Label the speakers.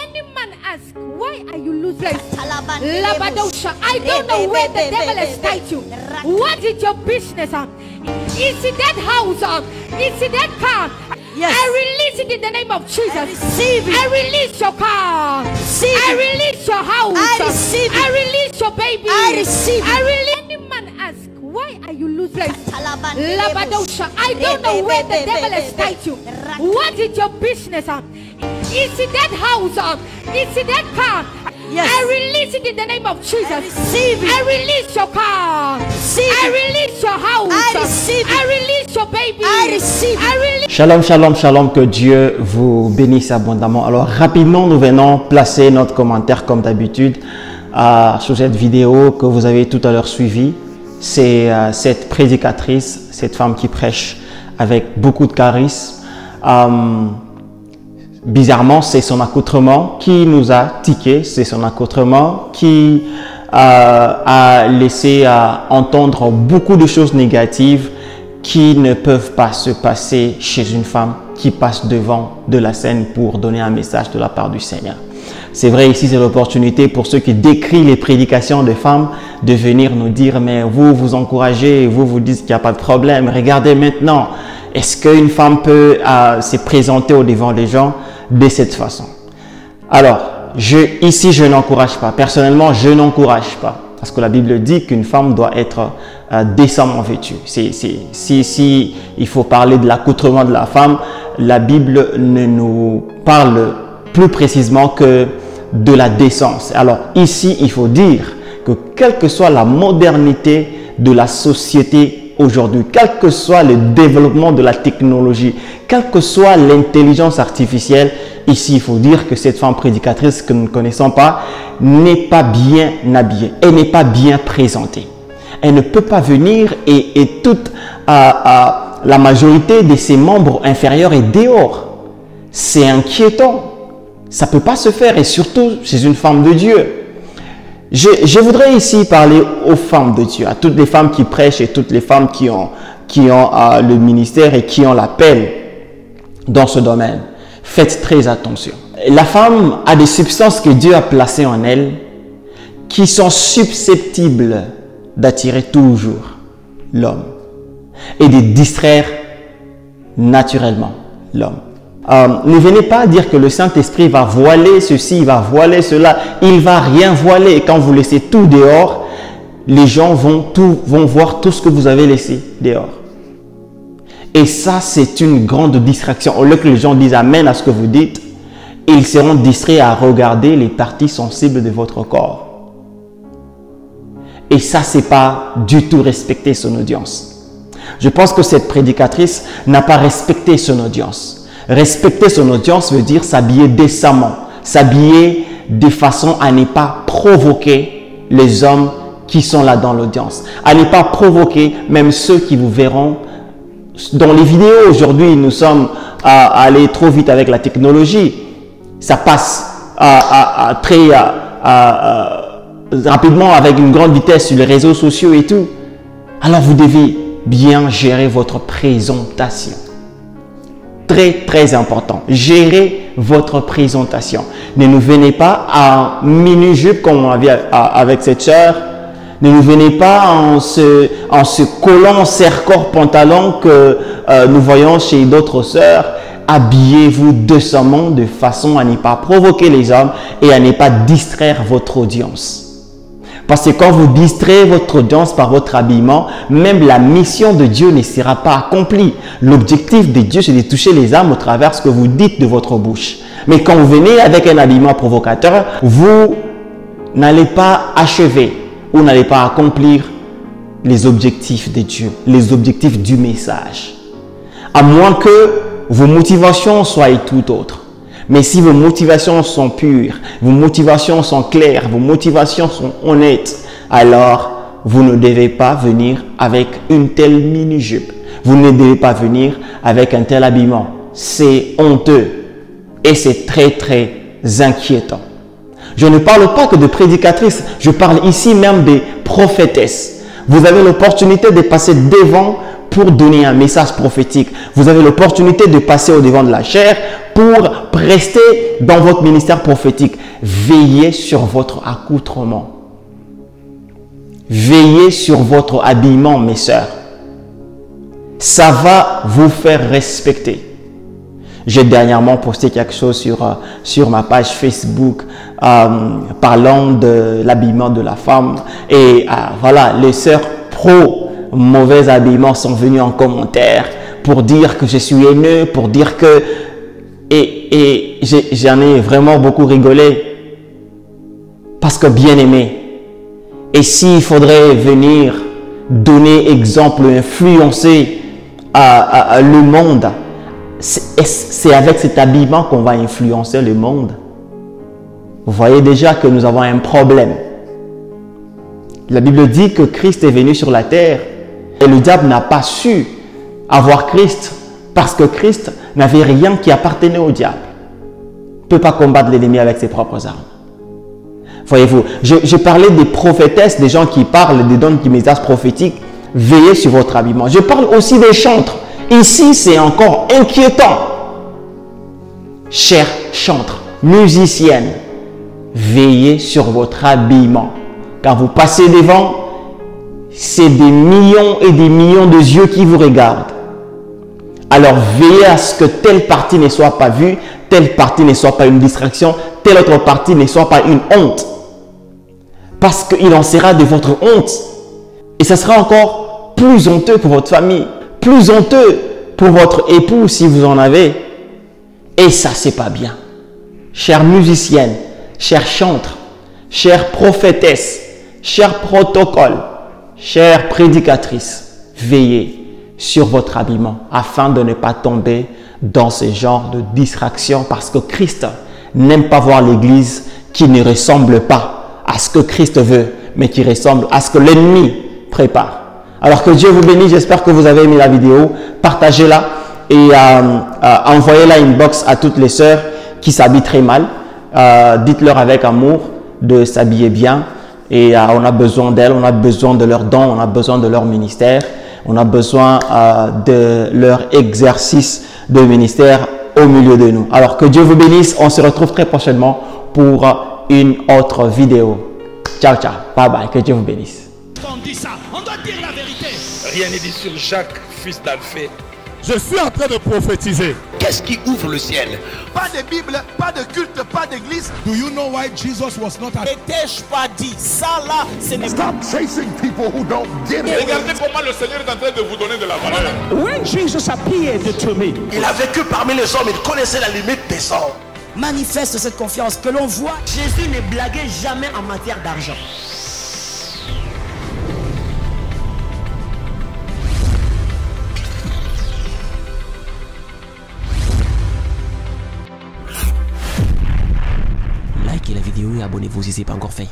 Speaker 1: Any man asks, why are you losing? Labadosha, I don't know where the devil has tied you. What is your business? Is it that house? Is it that car?
Speaker 2: Yes.
Speaker 1: I release it in the name of Jesus.
Speaker 2: I receive it.
Speaker 1: I release your car.
Speaker 2: Receive
Speaker 1: I
Speaker 2: it.
Speaker 1: release your house.
Speaker 2: I receive it.
Speaker 1: I release your baby.
Speaker 2: I receive it.
Speaker 1: I release. Any man asks, why are you losing? Labadosha, I don't know where the devil has tied you. What is your business? Is it that house? Is it that car?
Speaker 2: Yes.
Speaker 1: I release it in the name of Jesus.
Speaker 2: I receive it.
Speaker 1: I release your car.
Speaker 2: Receive
Speaker 1: I
Speaker 2: it.
Speaker 1: release your house.
Speaker 2: I receive it.
Speaker 1: I release your baby.
Speaker 2: I receive it.
Speaker 1: I release.
Speaker 3: Shalom, shalom, shalom, que Dieu vous bénisse abondamment. Alors rapidement, nous venons placer notre commentaire comme d'habitude sur cette vidéo que vous avez tout à l'heure suivie. C'est cette prédicatrice, cette femme qui prêche avec beaucoup de charisme. Bizarrement, c'est son accoutrement qui nous a tiqué, c'est son accoutrement qui a laissé entendre beaucoup de choses négatives qui ne peuvent pas se passer chez une femme qui passe devant de la scène pour donner un message de la part du Seigneur. C'est vrai, ici c'est l'opportunité pour ceux qui décrient les prédications de femmes de venir nous dire, mais vous vous encouragez, vous dites qu'il n'y a pas de problème, regardez maintenant. Est-ce qu'une femme peut se présenter au devant des gens de cette façon? Alors, ici, je n'encourage pas. Personnellement, je n'encourage pas. Parce que la Bible dit qu'une femme doit être décemment vêtue. Si il faut parler de l'accoutrement de la femme, la Bible ne nous parle plus précisément que de la décence. Alors, ici, il faut dire que quelle que soit la modernité de la société aujourd'hui, quel que soit le développement de la technologie, quelle que soit l'intelligence artificielle, ici il faut dire que cette femme prédicatrice que nous ne connaissons pas n'est pas bien habillée, elle n'est pas bien présentée. Elle ne peut pas venir et toute la majorité de ses membres inférieurs est dehors. C'est inquiétant. Ça ne peut pas se faire et surtout chez une femme de Dieu. Je voudrais ici parler aux femmes de Dieu, à toutes les femmes qui prêchent et toutes les femmes qui ont le ministère et qui ont l'appel dans ce domaine. Faites très attention. La femme a des substances que Dieu a placées en elle qui sont susceptibles d'attirer toujours l'homme et de distraire naturellement l'homme. Ne venez pas dire que le Saint-Esprit va voiler ceci, il va voiler cela. Il ne va rien voiler. Et quand vous laissez tout dehors, les gens vont voir tout ce que vous avez laissé dehors. Et ça, c'est une grande distraction. Au lieu que les gens disent Amen à ce que vous dites, ils seront distraits à regarder les parties sensibles de votre corps. Et ça, ce n'est pas du tout respecter son audience. Je pense que cette prédicatrice n'a pas respecté son audience. Respecter son audience veut dire s'habiller décemment, s'habiller de façon à ne pas provoquer les hommes qui sont là dans l'audience, à ne pas provoquer même ceux qui vous verront. Dans les vidéos aujourd'hui, nous sommes à aller trop vite avec la technologie. Ça passe très rapidement avec une grande vitesse sur les réseaux sociaux et tout. Alors vous devez bien gérer votre présentation. Très, très important. Gérez votre présentation. Ne nous venez pas en mini-jupe comme on avait avec cette sœur. Ne nous venez pas en se collant serre-corps pantalon que nous voyons chez d'autres sœurs. Habillez-vous décemment de façon à ne pas provoquer les hommes et à ne pas distraire votre audience. Parce que quand vous distrayez votre audience par votre habillement, même la mission de Dieu ne sera pas accomplie. L'objectif de Dieu, c'est de toucher les âmes au travers de ce que vous dites de votre bouche. Mais quand vous venez avec un habillement provocateur, vous n'allez pas achever ou n'allez pas accomplir les objectifs de Dieu, les objectifs du message. À moins que vos motivations soient tout autres. Mais si vos motivations sont pures, vos motivations sont claires, vos motivations sont honnêtes, alors vous ne devez pas venir avec une telle mini-jupe. Vous ne devez pas venir avec un tel habillement. C'est honteux et c'est très, très inquiétant. Je ne parle pas que de prédicatrices, je parle ici même des prophétesses. Vous avez l'opportunité de passer devant pour donner un message prophétique. Vous avez l'opportunité de passer au devant de la chair pour rester dans votre ministère prophétique. Veillez sur votre accoutrement. Veillez sur votre habillement, mes sœurs. Ça va vous faire respecter. J'ai dernièrement posté quelque chose sur ma page Facebook parlant de l'habillement de la femme. Et voilà, les sœurs pro mauvais habillement sont venues en commentaire pour dire que je suis haineux, pour dire que... Et j'en ai vraiment beaucoup rigolé. Parce que bien aimé, et s'il faudrait venir donner exemple, influencer le monde, c'est avec cet habillement qu'on va influencer le monde. Vous voyez déjà que nous avons un problème. La Bible dit que Christ est venu sur la terre et le diable n'a pas su avoir Christ parce que Christ n'avait rien qui appartenait au diable. Il ne peut pas combattre l'ennemi avec ses propres armes. Voyez-vous, je parlais des prophétesses, des gens qui parlent, des dons du message prophétique. Veillez sur votre habillement. Je parle aussi des chantres. Ici, c'est encore inquiétant. Chers chantres, musiciennes, veillez sur votre habillement. Quand vous passez devant, c'est des millions et des millions de yeux qui vous regardent. Alors veillez à ce que telle partie ne soit pas vue, telle partie ne soit pas une distraction, telle autre partie ne soit pas une honte. Parce qu'il en sera de votre honte. Et ça sera encore plus honteux pour votre famille, plus honteux pour votre époux si vous en avez. Et ça, c'est pas bien. Chères musiciennes, chères chantres, chères prophétesses, chers protocoles, chères prédicatrices, veillez sur votre habillement afin de ne pas tomber dans ce genre de distraction parce que Christ n'aime pas voir l'Église qui ne ressemble pas à ce que Christ veut, mais qui ressemble à ce que l'ennemi prépare. Alors que Dieu vous bénisse, j'espère que vous avez aimé la vidéo, partagez-la et envoyez-la inbox à toutes les sœurs qui s'habillent très mal. Dites-leur avec amour de s'habiller bien et on a besoin d'elles, on a besoin de leurs dons, on a besoin de leur ministère, on a besoin de leur exercice de ministère au milieu de nous. Alors que Dieu vous bénisse, on se retrouve très prochainement pour une autre vidéo. Ciao, ciao, bye bye, que Dieu vous bénisse.
Speaker 4: On dit ça, on doit dire la vérité. Rien n'est dit sur Jacques, fils d'Alphée.
Speaker 5: Je suis en train de prophétiser.
Speaker 4: Qu'est-ce qui ouvre le ciel?
Speaker 6: Pas de Bible, pas de culte, pas d'église.
Speaker 5: Do you know why Jesus was not at...
Speaker 6: N'ai-je pas dit ça là, ce n'est pas...
Speaker 5: Stop chasing people who don't get it.
Speaker 7: Regardez comment le Seigneur est en train de vous donner de la valeur.
Speaker 6: When Jesus appeared to me, il a vécu parmi les hommes, il connaissait la limite des hommes. Manifeste cette confiance que l'on voit. Jésus ne blaguait jamais en matière d'argent. Likez la vidéo et abonnez-vous si ce n'est pas encore fait.